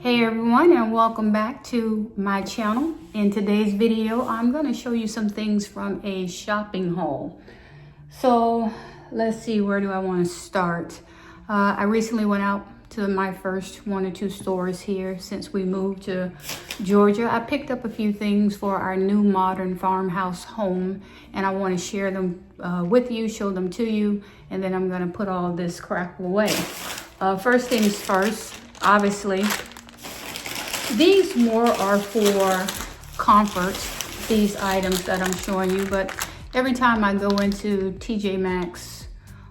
Hey everyone, and welcome back to my channel. In today's video, I'm going to show you some things from a shopping haul. So let's see, where do I want to start? I recently went out to my first 1 or 2 stores here since we moved to Georgia. I picked up a few things for our new modern farmhouse home, and I want to share them with you, show them to you, and then I'm going to put all this crap away. First things first, obviously, these more are for comfort, these items that I'm showing you, but every time I go into TJ Maxx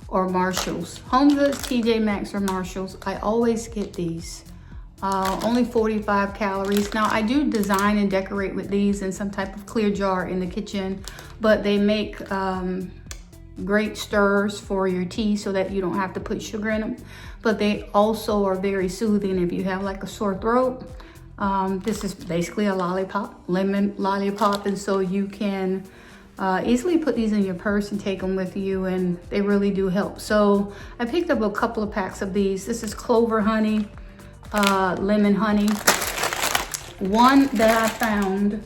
or Marshalls, Home Goods, TJ Maxx or Marshalls, I always get these. Only 45 calories. Now I do design and decorate with these in some type of clear jar in the kitchen, but they make great stirs for your tea so that you don't have to put sugar in them. But they also are very soothing if you have like a sore throat. This is basically a lollipop, lemon lollipop, and so you can easily put these in your purse and take them with you, and they really do help. So I picked up a couple of packs of these. This is clover honey, lemon honey. One that I found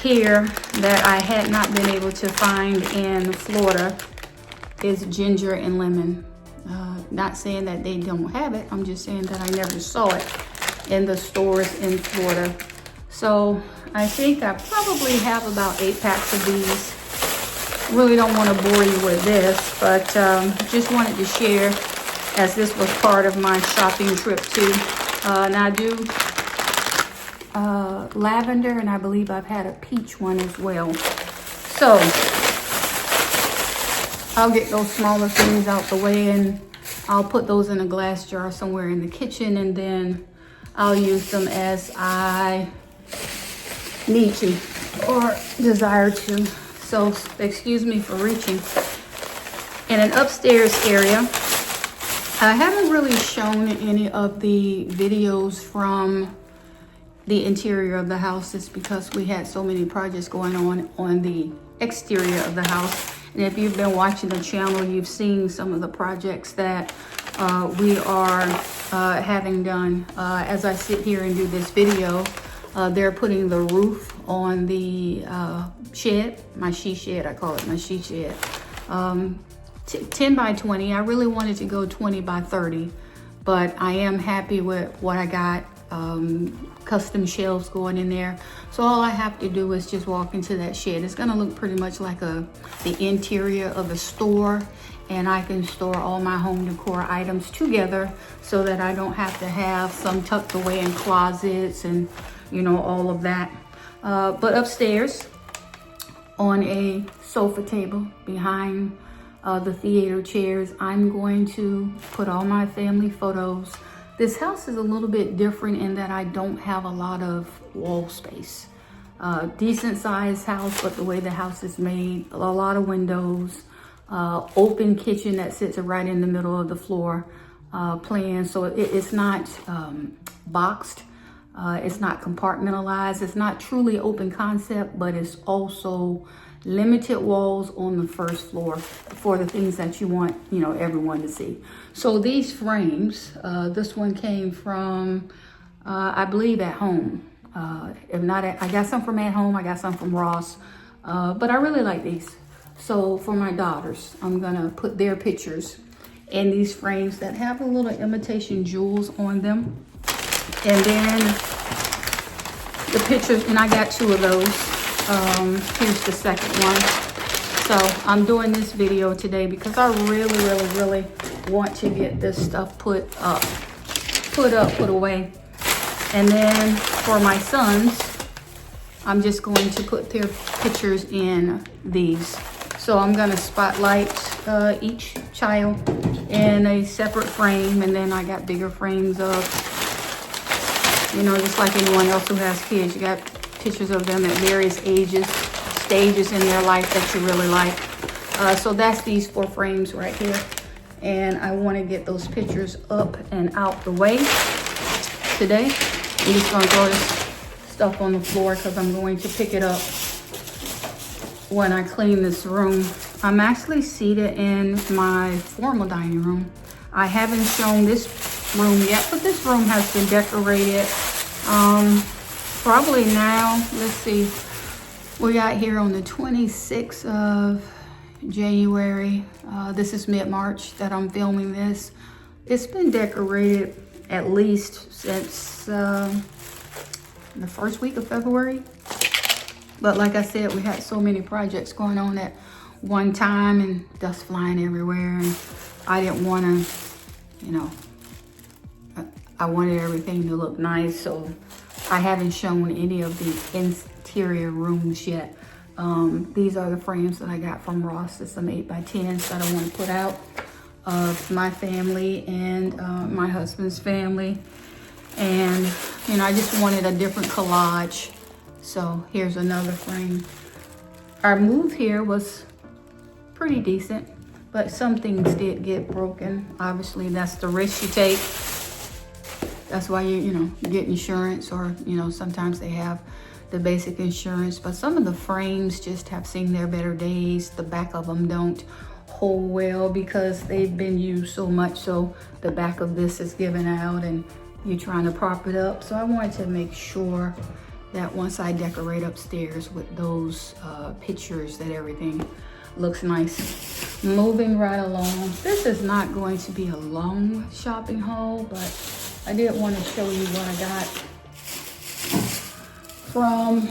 here that I had not been able to find in Florida is ginger and lemon. Not saying that they don't have it, I'm just saying that I never saw it in the stores in Florida. So I think I probably have about 8 packs of these. Really don't want to bore you with this, but just wanted to share as this was part of my shopping trip too. And I do lavender, and I believe I've had a peach one as well. So I'll get those smaller things out the way, and I'll put those in a glass jar somewhere in the kitchen, and then I'll use them as I need to or desire to. So excuse me for reaching. In an upstairs area, I haven't really shown any of the videos from the interior of the house. It's because we had so many projects going on the exterior of the house. And if you've been watching the channel, you've seen some of the projects that we are having done. As I sit here and do this video, they're putting the roof on the shed, my she shed, I call it my she shed. 10 by 20, I really wanted to go 20 by 30, but I am happy with what I got. Custom shelves going in there. So all I have to do is just walk into that shed. It's gonna look pretty much like the interior of a store, and I can store all my home decor items together so that I don't have to have some tucked away in closets and, you know, all of that. But upstairs on a sofa table behind the theater chairs, I'm going to put all my family photos. This house is a little bit different in that I don't have a lot of wall space. Decent sized house, but the way the house is made, a lot of windows, open kitchen that sits right in the middle of the floor plan. So it's not boxed, it's not compartmentalized, it's not truly open concept, but it's also limited walls on the first floor for the things that you want, you know, everyone to see. So these frames, this one came from, I believe, At Home. If not, I got some from At Home, I got some from Ross, but I really like these. So for my daughters, I'm gonna put their pictures in these frames that have a little imitation jewels on them. And then the pictures, and I got 2 of those. Here's the second one. So I'm doing this video today because I really want to get this stuff put away. And then for my sons, I'm just going to put their pictures in these. So I'm going to spotlight each child in a separate frame, and then I got bigger frames of, you know, just like anyone else who has kids, you got pictures of them at various stages in their life that you really like. So that's these 4 frames right here. And I want to get those pictures up and out the way today. I'm just going to throw this stuff on the floor because I'm going to pick it up when I clean this room. I'm actually seated in my formal dining room. I haven't shown this room yet, but this room has been decorated. Probably now, let's see, we got here on the 26th of January. This is mid-March that I'm filming this. It's been decorated at least since the first week of February. But like I said, we had so many projects going on at one time and dust flying everywhere. And I didn't want to, you know, I wanted everything to look nice. So I haven't shown any of the interior rooms yet. These are the frames that I got from Ross. It's some 8x10s that I want to put out of my family and my husband's family. And, you know, I just wanted a different collage. So here's another frame. Our move here was pretty decent, but some things did get broken. Obviously, that's the risk you take. That's why you know, get insurance, or, you know, sometimes they have the basic insurance, but some of the frames just have seen their better days. The back of them don't hold well because they've been used so much. So the back of this is giving out and you're trying to prop it up. So I wanted to make sure that once I decorate upstairs with those pictures, that everything looks nice. Moving right along. This is not going to be a long shopping haul, but I did want to show you what I got from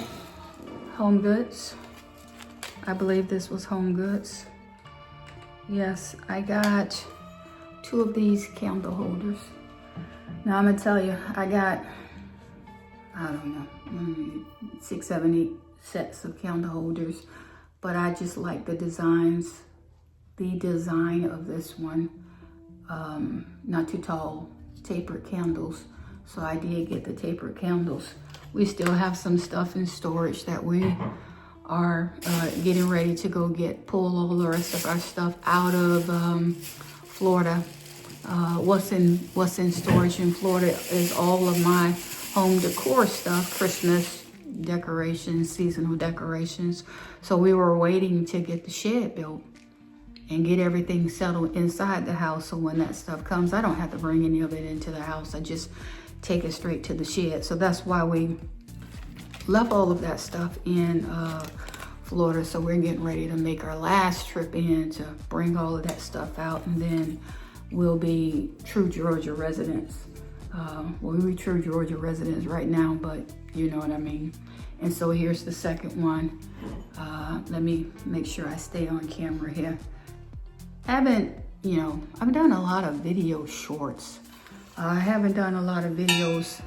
Home Goods. I believe this was Home Goods. Yes, I got 2 of these candle holders. Now I'm gonna tell you, I got, I don't know, 6, 7, 8 sets of candle holders, but I just like the designs. The design of this one, not too tall, tapered candles. So I did get the tapered candles. We still have some stuff in storage that we are getting ready to go pull all the rest of our stuff out of Florida. What's in storage in Florida is all of my home decor stuff, Christmas decorations, seasonal decorations. So we were waiting to get the shed built and get everything settled inside the house. So when that stuff comes, I don't have to bring any of it into the house. I just take it straight to the shed. So that's why we left all of that stuff in Florida. So we're getting ready to make our last trip in to bring all of that stuff out, and then we'll be true Georgia residents. We're true Georgia residents right now, but you know what I mean. And so here's the second one. Let me make sure I stay on camera here. I've done a lot of video shorts. I haven't done a lot of videos,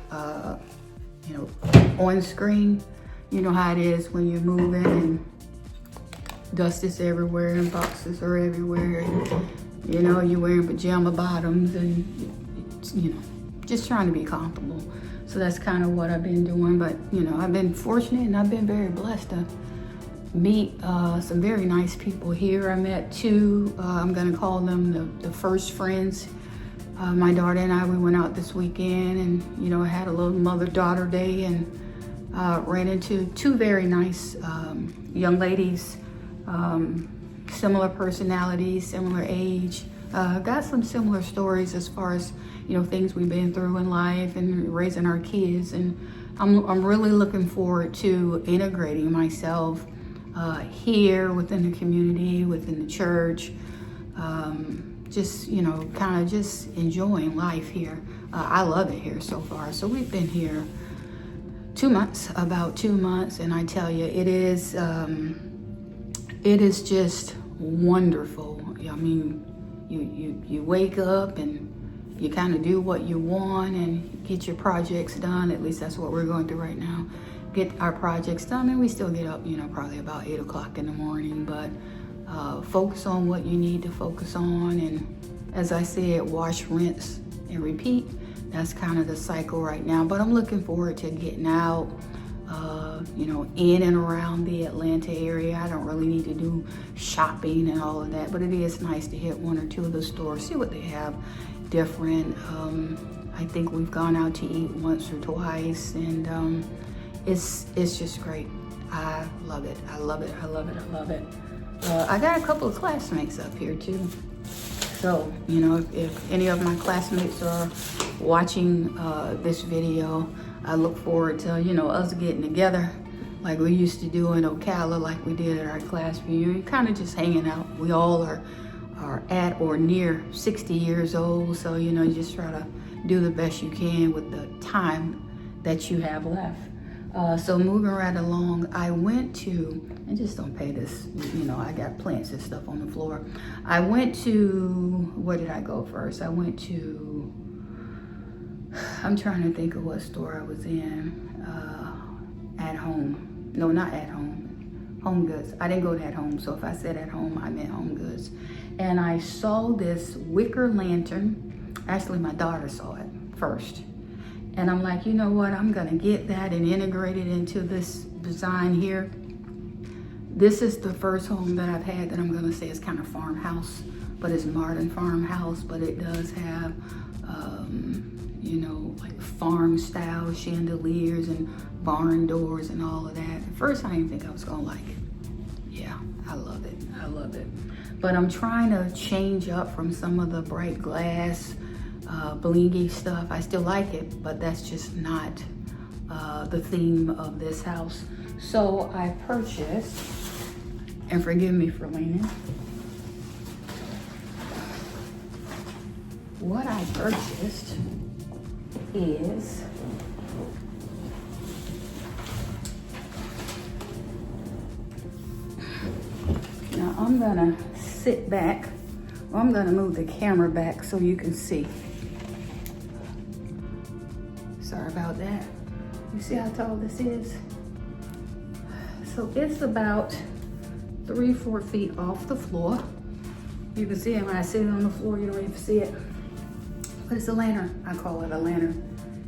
on screen. You know how it is when you're moving and dust is everywhere and boxes are everywhere. And, you know, you're wearing pajama bottoms and, you know, just trying to be comfortable. So that's kind of what I've been doing. But, you know, I've been fortunate and I've been very blessed to meet some very nice people here. I met 2, I'm gonna call them the first friends. My daughter and I, we went out this weekend and, you know, had a little mother-daughter day and ran into 2 very nice young ladies, similar personalities, similar age, got some similar stories as far as, you know, things we've been through in life and raising our kids. And I'm really looking forward to integrating myself here within the community, within the church, just, you know, kind of just enjoying life here. I love it here so far. So we've been here 2 months, about 2 months, and I tell you, it is just wonderful. I mean, you wake up and you kind of do what you want and get your projects done. At least that's what we're going through right now. Get our projects done, and we still get up, you know, probably about 8 o'clock in the morning, but focus on what you need to focus on. And as I said, wash, rinse, and repeat. That's kind of the cycle right now, but I'm looking forward to getting out, you know, in and around the Atlanta area. I don't really need to do shopping and all of that, but it is nice to hit 1 or 2 of the stores, see what they have different. I think we've gone out to eat once or twice, and it's just great. I love it. I love it. I love it. I love it. I got a couple of classmates up here too. So, you know, if any of my classmates are watching this video, I look forward to, you know, us getting together like we used to do in Ocala, like we did at our class reunion, kind of just hanging out. We all are at or near 60 years old, so, you know, you just try to do the best you can with the time that you have left. So moving right along, I went to, and just don't pay this, you know, I got plants and stuff on the floor. I went to, where did I go first? I went to, I'm trying to think of what store I was in. At Home. No, not At Home. Home Goods. I didn't go to At Home, so if I said At Home, I meant Home Goods. And I saw this wicker lantern. Actually, my daughter saw it first. And I'm like, you know what? I'm gonna get that and integrate it into this design here. This is the first home that I've had that I'm gonna say is kind of farmhouse, but it's modern farmhouse, but it does have, you know, like farm style chandeliers and barn doors and all of that. At first, I didn't think I was gonna like it. Yeah, I love it. I love it. But I'm trying to change up from some of the bright glass, blingy stuff. I still like it, but that's just not the theme of this house. So I purchased, and forgive me for leaning, what I purchased is now I'm gonna sit back, or I'm gonna move the camera back so you can see. Sorry about that. You see how tall this is? So it's about 3-4 feet off the floor. You can see it when I sit on the floor, you don't even see it. But it's a lantern, I call it a lantern.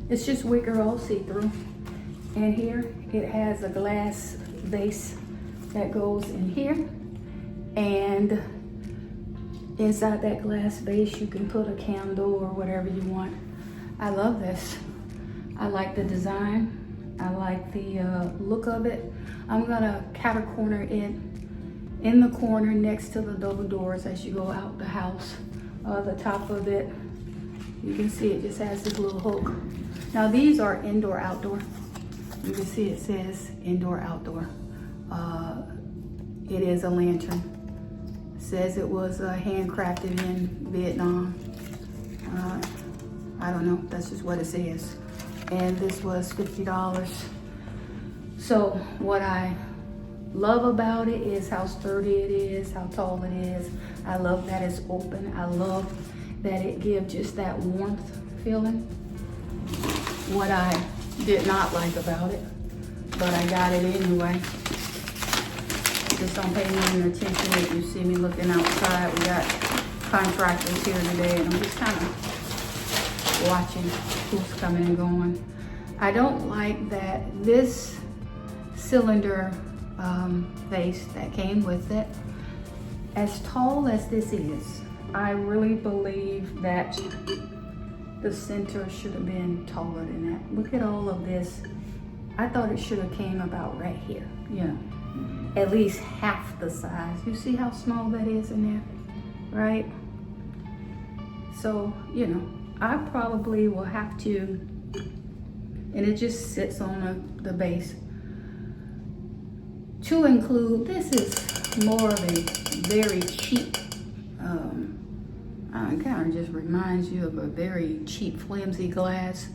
It's just wicker, all see-through. And here, it has a glass base that goes in here. And inside that glass base, you can put a candle or whatever you want. I love this. I like the design. I like the look of it. I'm gonna cat-a-corner it in the corner next to the double doors as you go out the house. The top of it, you can see it just has this little hook. Now these are indoor outdoor. You can see it says indoor outdoor. It is a lantern. It says it was handcrafted in Vietnam. I don't know, that's just what it says. And this was $50. So what I love about it is how sturdy it is, how tall it is. I love that it's open. I love that it gives just that warmth feeling. What I did not like about it, but I got it anyway. Just don't pay me any attention if you see me looking outside. We got contractors here today and I'm just kind of watching who's coming and going. I don't like that this cylinder base that came with it, as tall as this is, I really believe that the center should have been taller than that. Look at all of this. I thought it should have came about right here, you know, at least half the size. You see how small that is in there, right? So, you know, I probably will have to, and it just sits on the base, to include, this is more of a very cheap, it kind of just reminds you of a very cheap flimsy glass.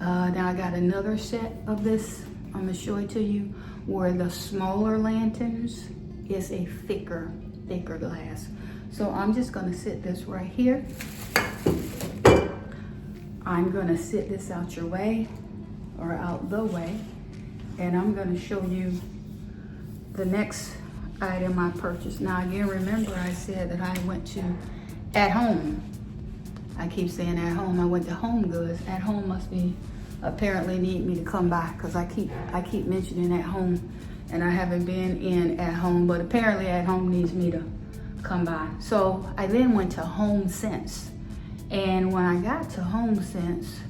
Now I got another set of this, I'm gonna show it to you, where the smaller lanterns is a thicker glass. So I'm just gonna sit this right here. I'm gonna sit this out your way, or out the way, and I'm gonna show you the next item I purchased. Now again, remember I said that I went to At Home. I keep saying At Home. I went to Home Goods. At Home must be apparently need me to come by, because I keep mentioning At Home and I haven't been in At Home, but apparently At Home needs me to come by. So I then went to Home Sense, and when I got to Home Sense,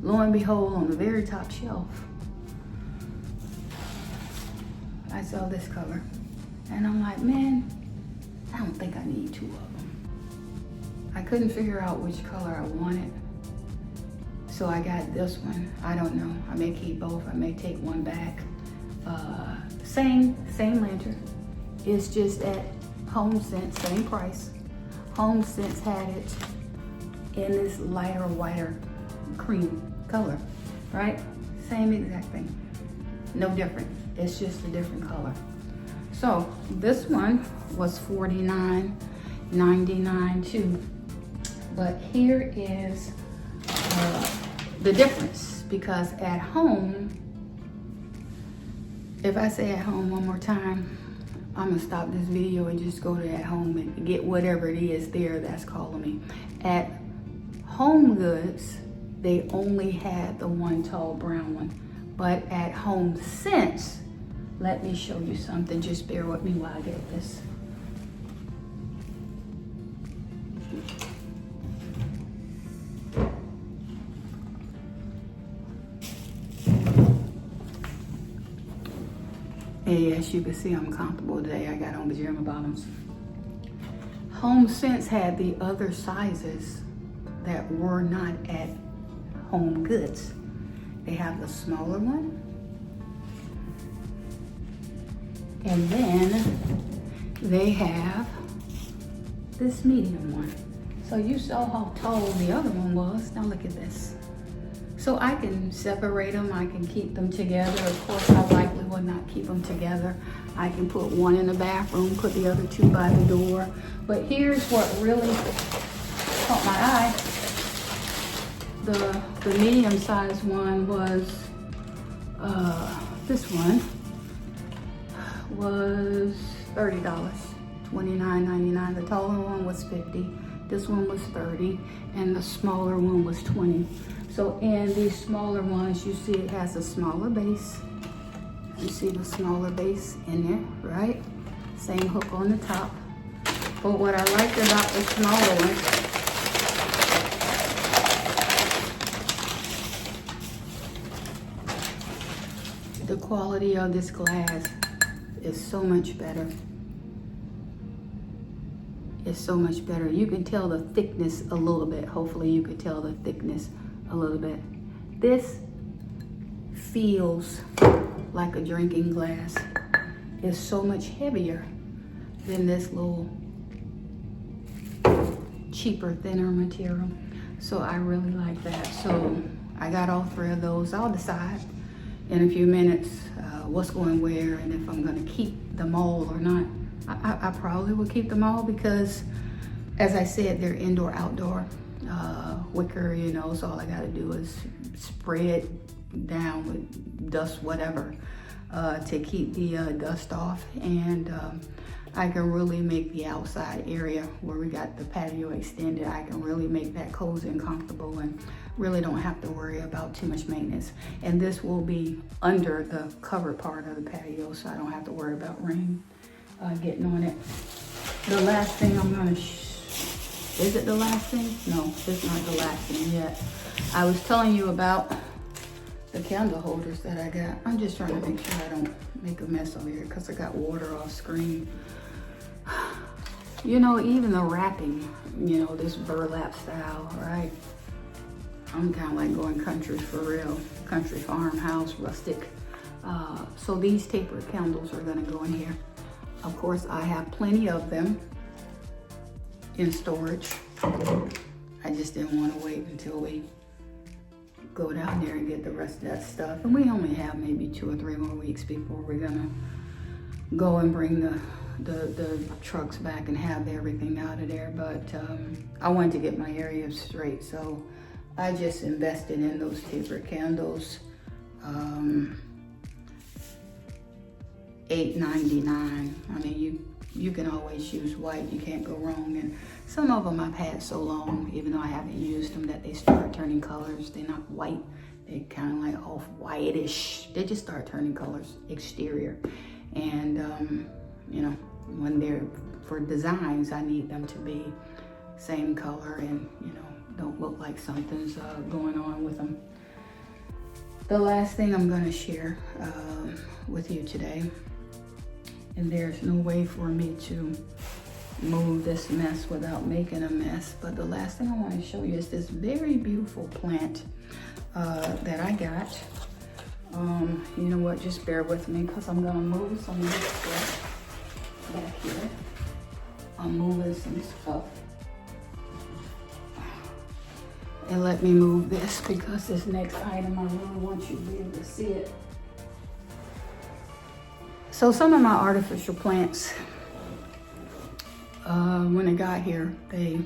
lo and behold, on the very top shelf, I saw this color, and I'm like, man, I don't think I need two of them. I couldn't figure out which color I wanted. So I got this one. I don't know. I may keep both. I may take one back. Same lantern. It's just at HomeSense, same price. HomeSense had it in this lighter, whiter cream color, right? Same exact thing. No different. It's just a different color. So this one was $49.99 too. But here is the difference, because at home, if I say at home one more time, I'm gonna stop this video and just go to at home and get whatever it is there that's calling me. At Home Goods, they only had the one tall brown one. But at HomeSense, let me show you something. Just bear with me while I get this. And as you can see, I'm comfortable today. I got on pajama bottoms. HomeSense had the other sizes that were not at Home Goods. They have the smaller one. And then they have this medium one. So you saw how tall the other one was. Now look at this. So I can separate them, I can keep them together. Of course, I likely will not keep them together. I can put one in the bathroom, put the other two by the door. But here's what really caught my eye. The medium-sized one was, this one was $30, $29.99. The taller one was $50. This one was $30, and the smaller one was $20. So in these smaller ones, you see it has a smaller base. You see the smaller base in there, right? Same hook on the top. But what I liked about the smaller one, the quality of this glass is so much better. It's so much better. You can tell the thickness a little bit. Hopefully you can tell the thickness a little bit. This feels like a drinking glass. It's so much heavier than this little cheaper, thinner material. So I really like that. So I got all three of those. I'll decide in a few minutes what's going where and if I'm gonna keep them all or not. I probably will keep them all because, as I said, they're indoor, outdoor. Wicker, you know, so all I gotta do is spray it down with dust, whatever, to keep the dust off. And I can really make the outside area where we got the patio extended, I can really make that cozy and comfortable and really don't have to worry about too much maintenance. And this will be under the covered part of the patio, so I don't have to worry about rain getting on it. The last thing I'm gonna is it the last thing? No, it's not the last thing yet. I was telling you about the candle holders that I got. I'm just trying to make sure I don't make a mess over here because I got water off screen. You know, even the wrapping, you know, this burlap style, right? I'm kind of like going country for real. Country farmhouse, rustic. So these tapered candles are gonna go in here. Of course, I have plenty of them in storage. I just didn't want to wait until we go down there and get the rest of that stuff. And we only have maybe 2 or 3 more weeks before we're gonna go and bring the trucks back and have everything out of there. But I wanted to get my area straight, so I just invested in those tapered candles. $8.99. I mean, you can always use white, you can't go wrong. And some of them I've had so long, even though I haven't used them, that they start turning colors. They're not white, they're kind of like off-whitish. They just start turning colors, exterior. And, you know, when they're for designs, I need them to be same color and, you know, don't look like something's going on with them. The last thing I'm gonna share with you today, and there's no way for me to move this mess without making a mess. But the last thing I want to show you is this very beautiful plant that I got. You know what, just bear with me because I'm gonna move some of this stuff back here. I'm moving some stuff. And let me move this because this next item, I really want you to be able to see it. So some of my artificial plants, when they got here, they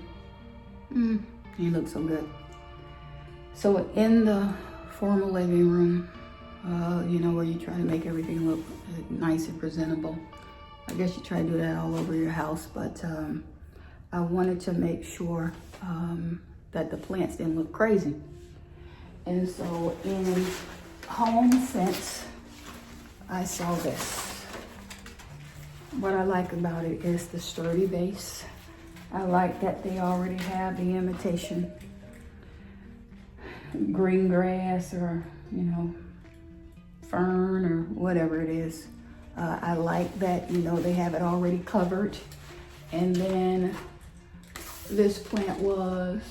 look so good. So in the formal living room, you know, where you try to make everything look nice and presentable. I guess you try to do that all over your house, but I wanted to make sure that the plants didn't look crazy. And so in HomeSense, I saw this. What I like about it is the sturdy base. I like that they already have the imitation green grass or, you know, fern or whatever it is. I like that, you know, they have it already covered. And then this plant was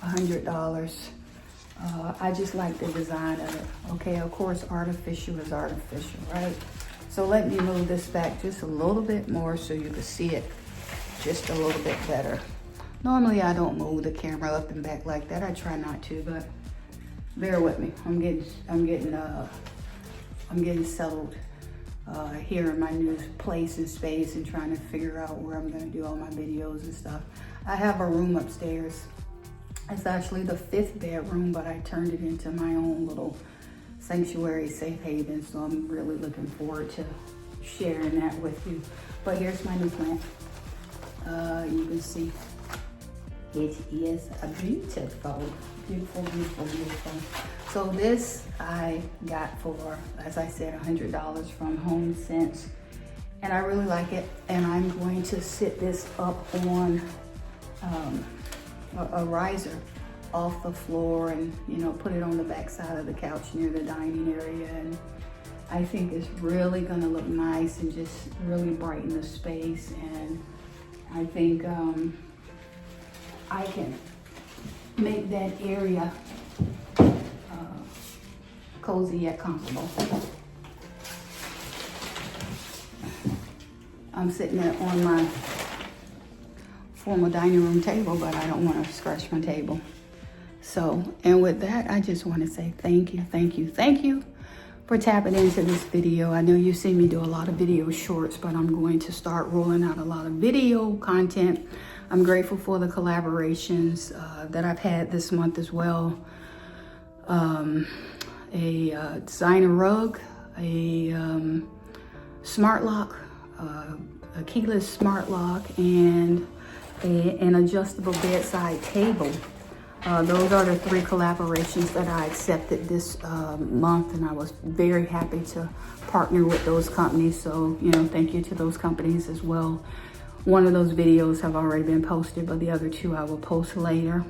$100. I just like the design of it. Okay, of course, artificial is artificial, right? So let me move this back just a little bit more so you can see it just a little bit better. Normally I don't move the camera up and back like that. I try not to, but bear with me. I'm getting settled here in my new place and space and trying to figure out where I'm gonna do all my videos and stuff. I have a room upstairs. It's actually the 5th bedroom, but I turned it into my own little sanctuary, safe haven. So I'm really looking forward to sharing that with you. But here's my new plant. You can see it is a beautiful, beautiful, beautiful, beautiful. So this I got for, as I said, $100 from HomeSense. And I really like it. And I'm going to sit this up on a riser off the floor and, you know, put it on the back side of the couch near the dining area. And I think it's really gonna look nice and just really brighten the space. And I think I can make that area cozy yet comfortable. I'm sitting there on my formal dining room table, but I don't want to scratch my table. So, and with that, I just want to say thank you, thank you, thank you for tapping into this video. I know you've seen me do a lot of video shorts, but I'm going to start rolling out a lot of video content. I'm grateful for the collaborations that I've had this month as well. A designer rug, a smart lock, a keyless smart lock, and an adjustable bedside table. Those are the 3 collaborations that I accepted this month, and I was very happy to partner with those companies. So, you know, thank you to those companies as well. One of those videos have already been posted, but the other 2 I will post later.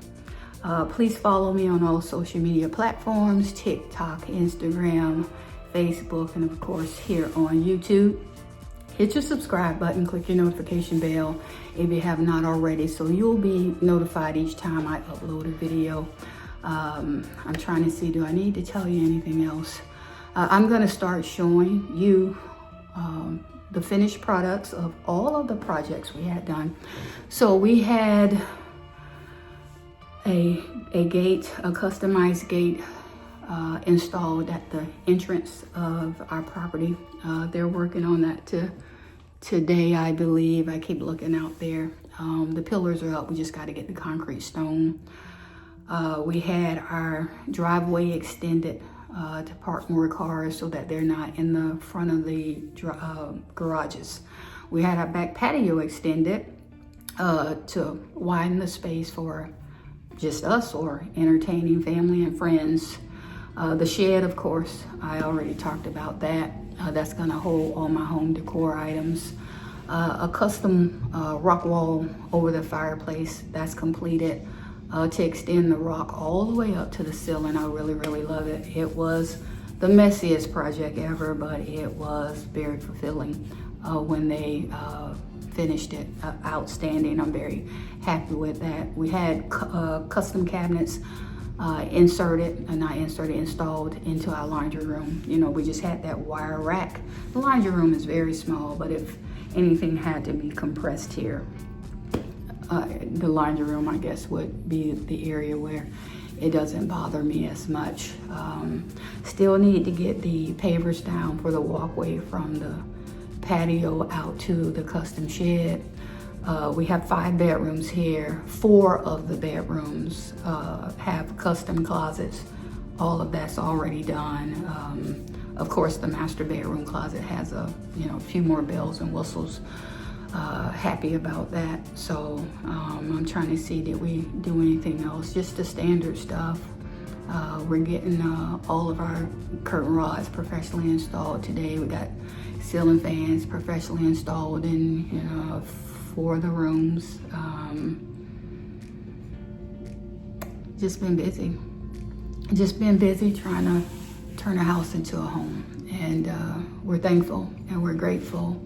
Please follow me on all social media platforms, TikTok, Instagram, Facebook, and of course here on YouTube. Hit your subscribe button, click your notification bell if you have not already, so you'll be notified each time I upload a video. I'm trying to see, do I need to tell you anything else? I'm gonna start showing you the finished products of all of the projects we had done. So we had a gate, a customized gate installed at the entrance of our property. They're working on that today, I believe. I keep looking out there. The pillars are up. We just got to get the concrete stone. We had our driveway extended to park more cars so that they're not in the front of the garages. We had our back patio extended to widen the space for just us or entertaining family and friends. The shed, of course, I already talked about that. That's gonna hold all my home decor items. A custom rock wall over the fireplace, that's completed to extend the rock all the way up to the ceiling. I really, really love it. It was the messiest project ever, but it was very fulfilling. when they finished it. Outstanding. I'm very happy with that. We had custom cabinets installed into our laundry room. You know, we just had that wire rack. The laundry room is very small, but if anything had to be compressed here, the laundry room, I guess, would be the area where it doesn't bother me as much. Still need to get the pavers down for the walkway from the patio out to the custom shed. We have 5 bedrooms here. 4 of the bedrooms have custom closets. All of that's already done. Of course, the master bedroom closet has a few more bells and whistles. Happy about that. So I'm trying to see, did we do anything else? Just the standard stuff. We're getting all of our curtain rods professionally installed today. We got ceiling fans professionally installed in 4 of the rooms. Just been busy trying to turn a house into a home, and we're thankful and we're grateful,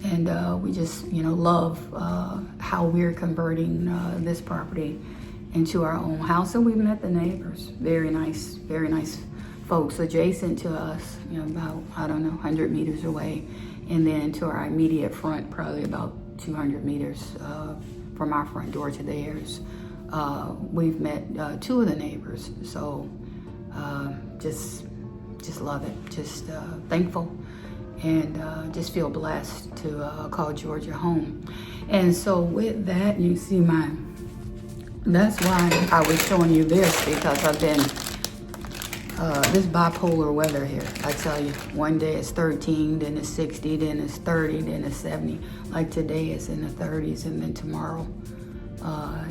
and we just love how we're converting this property into our own house. And we've met the neighbors, very nice folks adjacent to us, about 100 meters away, and then to our immediate front, probably about 200 meters from our front door to theirs. We've met 2 of the neighbors, so just love it. Just thankful, and just feel blessed to call Georgia home. And so with that, you see that's why I was showing you this, because I've been this bipolar weather here. I tell you, one day it's 13, then it's 60, then it's 30, then it's 70. Like today it's in the 30s, and then tomorrow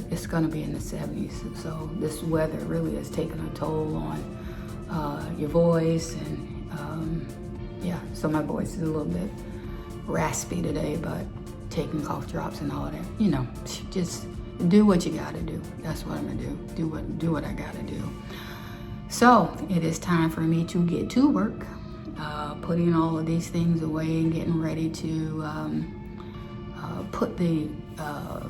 it's gonna be in the 70s. So this weather really has taken a toll on your voice, and yeah, so my voice is a little bit raspy today, but taking cough drops and all that. Just do what you gotta do. That's what I'm gonna do. Do what I gotta do. So it is time for me to get to work, putting all of these things away and getting ready to put the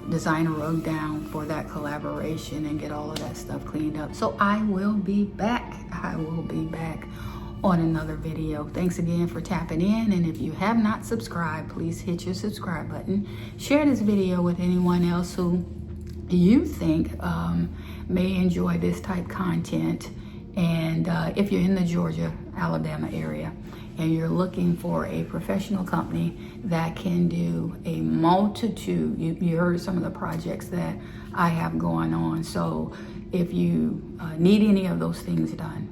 designer rug down for that collaboration and get all of that stuff cleaned up. So I will be back on another video. Thanks again for tapping in, and if you have not subscribed, please hit your subscribe button. Share this video with anyone else who you think may enjoy this type content. And if you're in the Georgia, Alabama area, and you're looking for a professional company that can do a multitude, you heard some of the projects that I have going on. So if you need any of those things done,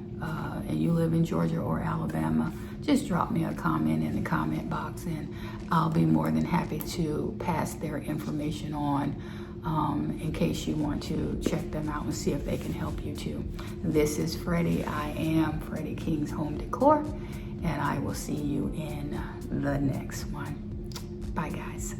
and you live in Georgia or Alabama, just drop me a comment in the comment box, and I'll be more than happy to pass their information on in case you want to check them out and see if they can help you too. This is Freddie. I am Freddie King's Home Decor, and I will see you in the next one. Bye, guys.